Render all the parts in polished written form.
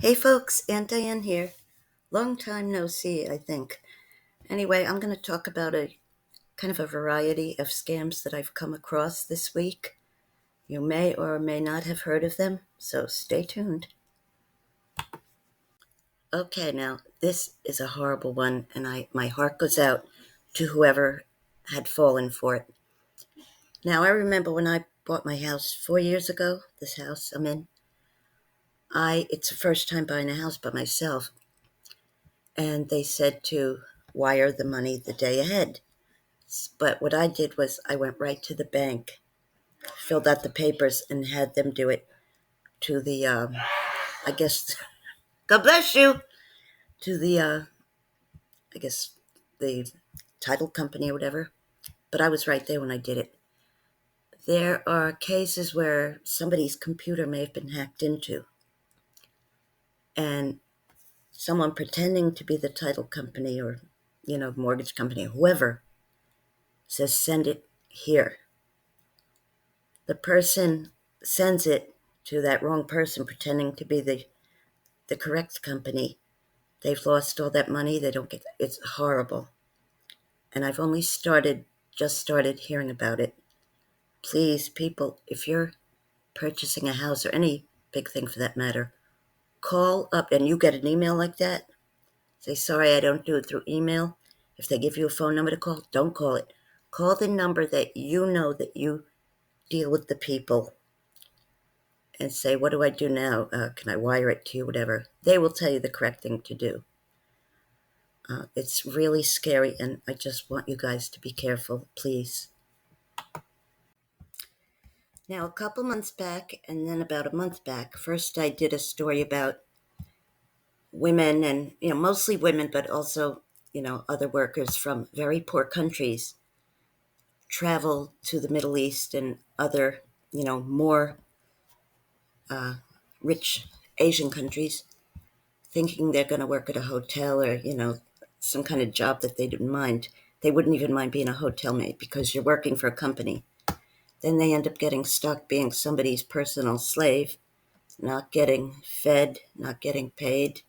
Hey folks, Aunt Diane here. Long time no see, I think. Anyway, I'm going to talk about a kind of a variety of scams that I've come across this week. You may or may not have heard of them, so stay tuned. Okay, now this is a horrible one, and my heart goes out to whoever had fallen for it. Now, I remember when I bought my house 4 years ago, this house I'm in. It's the first time buying a house by myself, and they said to wire the money the day ahead. But what I did was I went right to the bank, filled out the papers, and had them do it to the, I guess, God bless you, to the, I guess, the title company or whatever. But I was right there when I did it. There are cases where somebody's computer may have been hacked into, and someone pretending to be the title company or, mortgage company, whoever, says, send it here. The person sends it to that wrong person pretending to be the correct company. They've lost all that money. They don't get it's horrible. And I've only just started hearing about it. Please, people, if you're purchasing a house or any big thing for that matter, call up and you get an email like that. Say, sorry, I don't do it through email. If they give you a phone number to call, don't call it. Call the number that you know that you deal with the people and say, what do I do now? Can I wire it to you? Whatever. They will tell you the correct thing to do. It's really scary, and I just want you guys to be careful, please. Now, a couple months back, and then about a month back, first I did a story about women, and mostly women, but also other workers from very poor countries travel to the Middle East and other more uh, rich Asian countries, thinking they're going to work at a hotel or some kind of job that they didn't mind. They wouldn't even mind being a hotel maid because you're working for a company. Then they end up getting stuck being somebody's personal slave, not getting fed, not getting paid.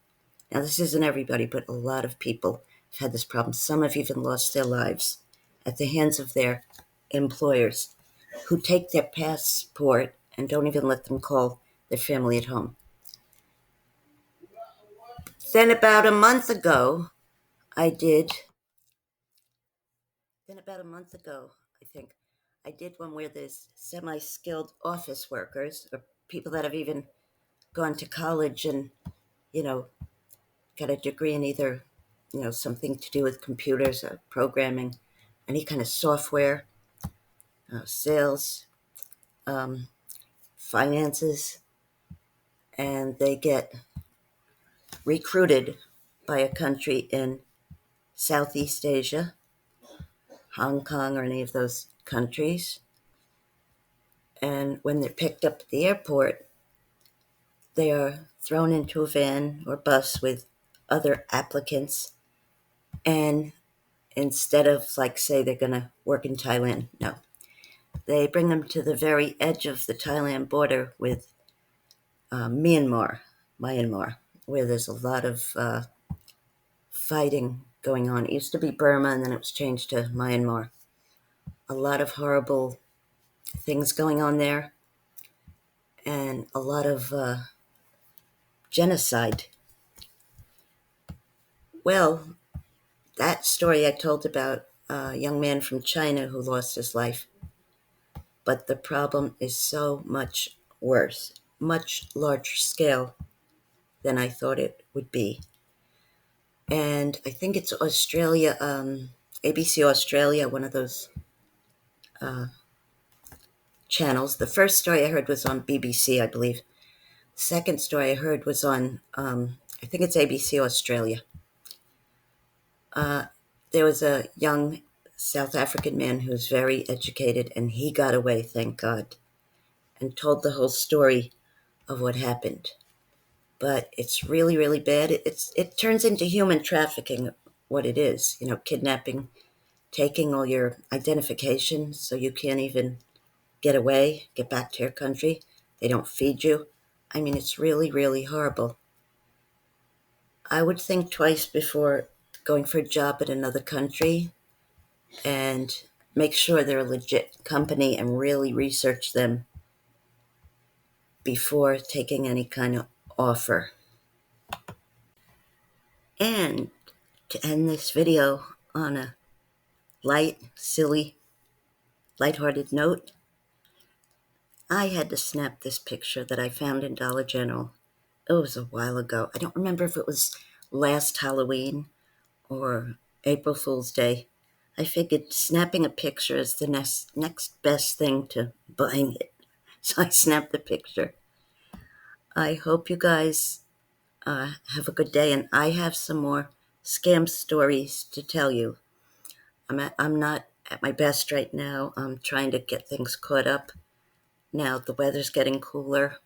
Now, this isn't everybody, but a lot of people have had this problem. Some have even lost their lives at the hands of their employers who take their passport and don't even let them call their family at home. Then about a month ago, I did, then about a month ago, I think, I did one where there's semi-skilled office workers or people that have even gone to college and, you know, got a degree in either, something to do with computers or programming, any kind of software, sales, um, finances, and they get recruited by a country in Southeast Asia, Hong Kong, or any of those countries. And when they're picked up at the airport, they are thrown into a van or bus with other applicants. And instead of, like, say, they're going to work in Thailand, no. They bring them to the very edge of the Thailand border with Myanmar, where there's a lot of fighting going on. It used to be Burma, and then it was changed to Myanmar. A lot of horrible things going on there, and a lot of genocide. Well, that story I told about a young man from China who lost his life. But the problem is so much worse, much larger scale than I thought it would be. And I think it's Australia, ABC Australia, one of those channels. The first story I heard was on BBC, I believe. The second story I heard was on, I think it's ABC Australia. There was a young South African man who's very educated, and he got away, thank God, and told the whole story of what happened. But it's really, really bad. It turns into human trafficking, what it is, kidnapping, taking all your identification so you can't even get away, get back to your country. They don't feed you. I mean, it's really, really horrible. I would think twice before going for a job in another country and make sure they're a legit company and really research them before taking any kind of offer. And to end this video on a light, silly, lighthearted note, I had to snap this picture that I found in Dollar General. It was a while ago. I don't remember if it was last Halloween or April Fool's Day. I figured snapping a picture is the next best thing to buying it. So I snapped the picture. I hope you guys have a good day, and I have some more scam stories to tell you. I'm not at my best right now. I'm trying to get things caught up. Now the weather's getting cooler,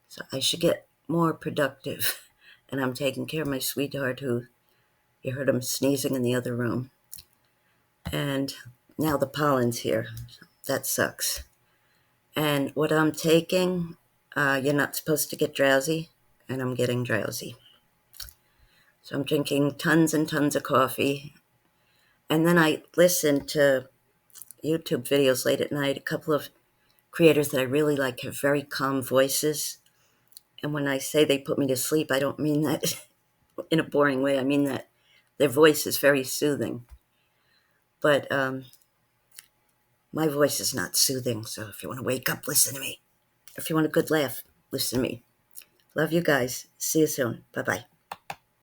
so I should get more productive. And I'm taking care of my sweetheart, who you heard him sneezing in the other room. And now the pollen's here. That sucks. And what I'm taking, you're not supposed to get drowsy, and I'm getting drowsy. So I'm drinking tons and tons of coffee. And then I listen to YouTube videos late at night. A couple of creators that I really like have very calm voices. And when I say they put me to sleep, I don't mean that in a boring way. I mean that their voice is very soothing. But my voice is not soothing. So if you want to wake up, listen to me. If you want a good laugh, listen to me. Love you guys. See you soon. Bye-bye.